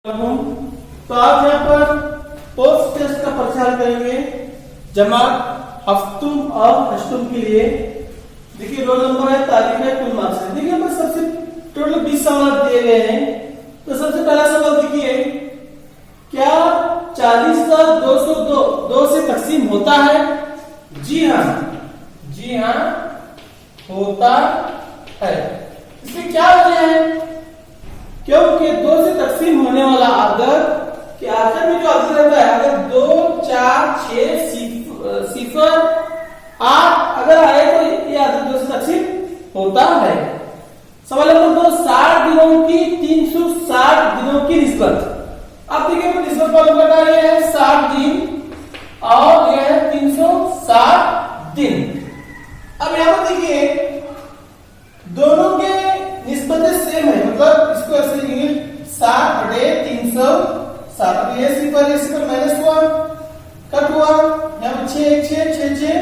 तो आज यहाँ पर पोस्ट टेस्ट का प्रचार करेंगे जमात हफ्तुम और अष्टुम के लिए। देखिए रोल नंबर है, तारीख है, कुल मार्क्स है। देखिए हमें सबसे टोटल 20 सवाल दिए गए हैं। तो सबसे पहला सवाल देखिए, क्या 40 का 202 से तकसीम होता है? जी हाँ होता है। इसमें क्या वजह है? क्योंकि 2 से तकसीम होने वाला अदद के आखिर में जो अदद रहता है, अगर 2, 4, 6, 0, 8 अगर आए तो ये अदद 2 से तकसीम होता है। सवाल नंबर 2, 60 दिनों की 360 दिनों की निस्बत। अब देखिए निस्बत मालूम करना है 60 दिन और यह है 360 दिन। अब यहां पर देखिए दोनों के निस्बतें सेम है, मतलब इसको ऐसे लिखेंगे 60/360। ये सिफर माइनस हुआ, कट हुआ, यहाँ पर 6 6 6 6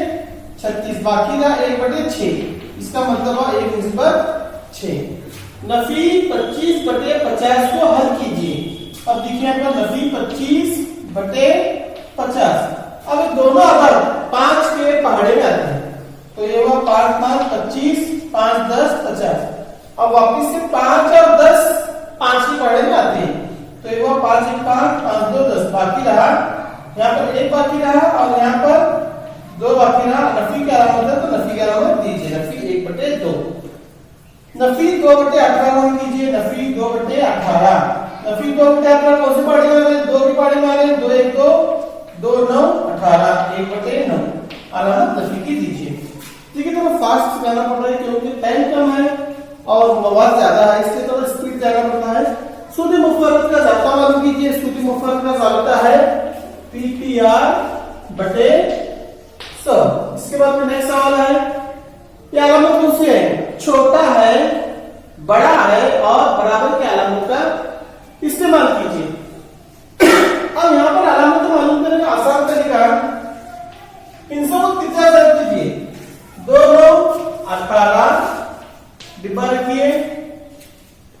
36, बाकी रहा 1/6। इसका मतलब हुआ 1 निस्बत 6। नफी 25/50 को हल कीजिए। अब देखिए यहाँ पर नफी 25/50। अब दोनों अदद 5 के पहाड़े में आते हैं, तो ये हुआ 5 5 25, 5 10 50। अब वापिस से 5 और 10 5 के पहाड़े में आते हैं, तो ये हुआ 5 1 5 5 2 10। बाकी रहा यहाँ पर 1 बाकी रहा और यहाँ पर 2 बाकी रहा। नफी की अलामत है तो नफी की अलामत दीजिए, नफी 1/2। नफी 2/18 मान कीजिए, नफी 2/18। नफी 2/18 कौन से पहाड़े में आ रहे? 2 के पहाड़े में आ रहे हैं। 2 1 2 2 9 18, 1/9 अलामत नफी की दीजिए। ठीक है, तो फास्ट जाना पड़ रहा है क्योंकि टाइम कम है और मवाद ज्यादा है, इसलिए थोड़ा स्पीड जाना पड़ता है। सूदी मुफर्रद का जाब्ता मालूम कीजिए। सूदी मुफर्रद का जाब्ता है PPR/100। इसके बाद में नेक्स्ट सवाल है, ये अलामत कौन सी है? छोटा है, बड़ा है और बराबर के अलामत का इस्तेमाल कीजिए। अब यहाँ पर अलामत मालूम करने का आसान तरीका, इन सबको कितना दर्ज कीजिए। 2 9 18, डिब्बा रखिए,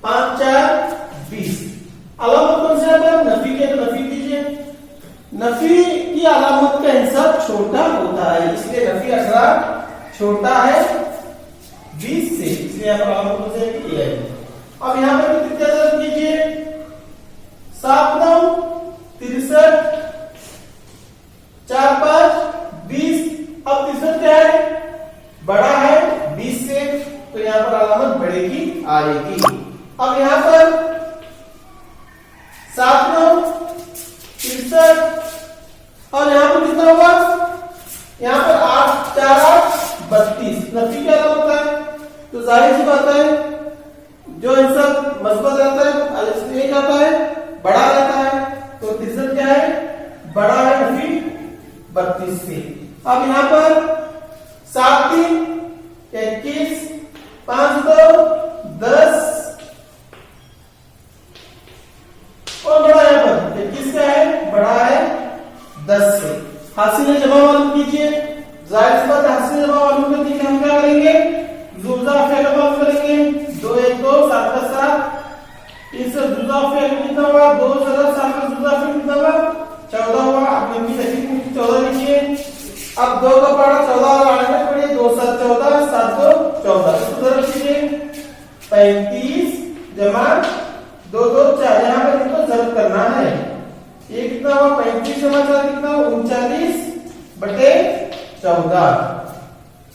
5 4 20। अलामत कौन सी है? नफी के, तो नफी कीजिए। नफी की अलामत का हिसाब छोटा होता है, इसलिए नफी 18 छोटा है 20 से, इसलिए यहाँ पर अलामत कौन सी है? अब यहाँ पर कितना दर्ज कीजिए? 7 9 63, 4 5 20। अब 63 क्या है? बड़ा है 20 से, तो यहां पर अलामत बड़े की आएगी। अब यहां पर 7 9 63 और यहां पर कितना होगा? यहां पर 8 4 8 32। नफी क्या होता है? तो जाहिर सी बात है जो आंसर मस्बत रहता है एक आता है, बड़ा रहता है, तो 63 क्या है? बड़ा है नफी 32 से। अब यहां पर 7 3 21, 5 2 10 और बड़ा यहाँ पर 21 का है, बड़ा है 10 से। हासिल जमा मालूम कीजिए। जाहिर सी बात है हासिल जमा मालूम करने के लिए हम क्या करेंगे? जुज़ा फेल मालूम करेंगे। 2 1 2 7 का 7। इससे जुज़ा फेल कितना हुआ? 2 7 का जुज़ा फेल कितना हुआ? 14 हुआ। अब नंबर सेकंड 14 लिखिए। अब 2 का पहाड़ा 14 और आने में पड़िए, 2 7 14 7 2 14। इसको जरा कीजिए, 35 जमा 2 2 4। यहाँ पर इनको जरूर करना है। ये कितना हुआ? 35 जमा 4 कितना? 39/14।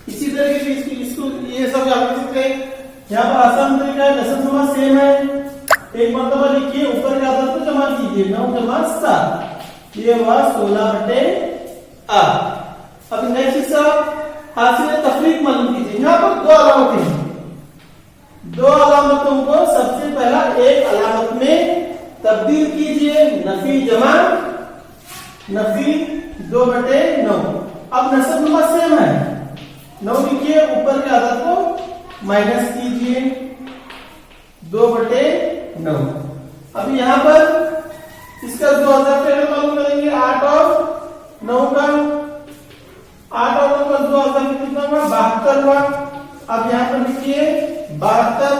इसी तरीके से इसको ये सब याद कर सकते हैं। यहाँ पर आसान तरीका है, दशम समास सेम है। एक मरतबा लिखिए, ऊपर के आदत को जमा कीजिए, 9 जमा 7, ये हुआ 16/8। अब नेक्स्ट हिस्सा हासिल तफरीक मालूम कीजिए। यहाँ पर 2 अलामतें हैं। 2 अलामतों को सबसे पहला एक अलामत में तब्दील कीजिए, नफी जमा नफी 2/9। अब नसब नुमा सेम है, 9 लिखिए, ऊपर के आदत को माइनस कीजिए, 2/9। अब यहाँ पर इसका जो आदत है मालूम करेंगे, 8 और 9 का 8 और 9 का जो आदत कितना हुआ? 72 हुआ। अब यहाँ पर लिखिए 72,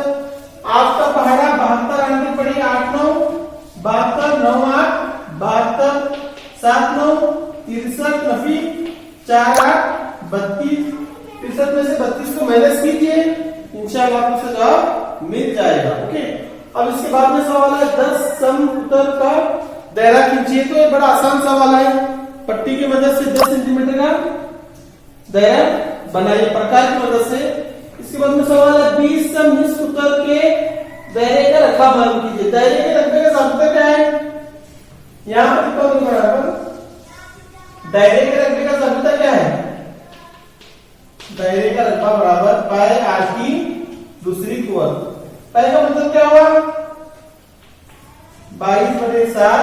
8 का पहाड़ा 72 आने पड़ी 8 9 72 9 8 72 7 9 63 नफी 4 8 32 63 में से 32 को माइनस कीजिए, इंशाल्लाह आपको जवाब मिल जाएगा। ओके, अब इसके बाद में सवाल है 10 सम उत्तर का दायरा खींचिए। तो ये बड़ा आसान सवाल है, पट्टी की मदद से 10 सेंटीमीटर का दायरा बनाइए प्रकार की मदद से। इसके बाद में सवाल है 20 सम निश्चित उत्तर के दायरे का रकबा मालूम कीजिए। दायरे के रकबे का सार्थक क्या है, यहां पर लिखा हुआ बराबर दायरे के रकबे का सार्थक क्या है, दायरे का रकबा बराबर पाई आर की दूसरी कुवत। पाई का मतलब क्या हुआ, 22/7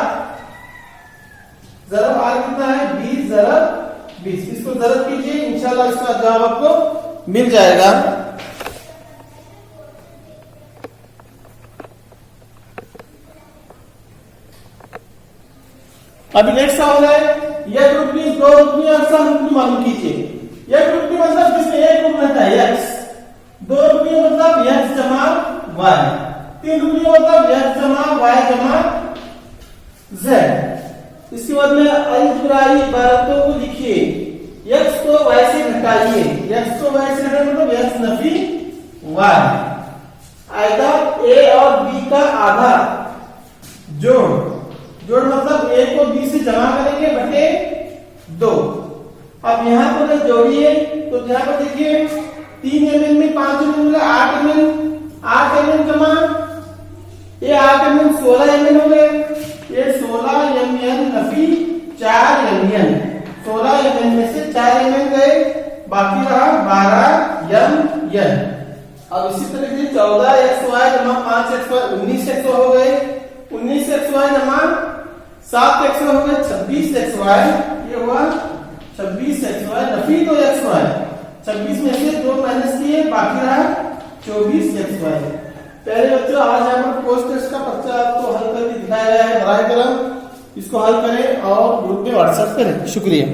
जरब आर कितना है 20 जरब 20। इसको जरब कीजिए, इंशाल्लाह इसका जवाब आपको मिल जाएगा। अभी नेक्स्ट सवाल है यह रुपनी 2 रुपनी और सम रुपनी मालूम कीजिए। यह रुपनी मतलब जिसमें एक रुपना था x, 2 रुपनी मतलब x जमा y, 3 रुपनी मतलब x जमा y जमा z। इसके बाद में अलजेब्राई इबारतों को लिखिए। x को y से घटाइए, x को y से घटाइए मतलब x नफी y। आयत a और b का आधा जोड़ मतलब a को b से जमा करेंगे बटे 2। अब यहाँ पर जोड़िए तो यहाँ पर देखिए 3 mm में 5 mm मिला 8 mm जमा ये 8 mm 16 mm हो गए, ये 16 mm नफी 4 mm, 16 mm में से 4 mm गए, बाकी रहा 12 mm। अब इसी तरीके से 14xy जमा 5xy 19xy हो गए, 19xy जमा 7xy हो गए 26xy, ये हुआ 26xy नफी 2xy, 26 में से 2 माइनस किए, बाकी रहा 24xy। पहले बच्चों आज यहाँ पर पोस्ट टेस्ट का पर्चा आपको हल करके दिखाया गया है, बराए करम इसको हल करें और ग्रुप में व्हाट्सएप करें। शुक्रिया।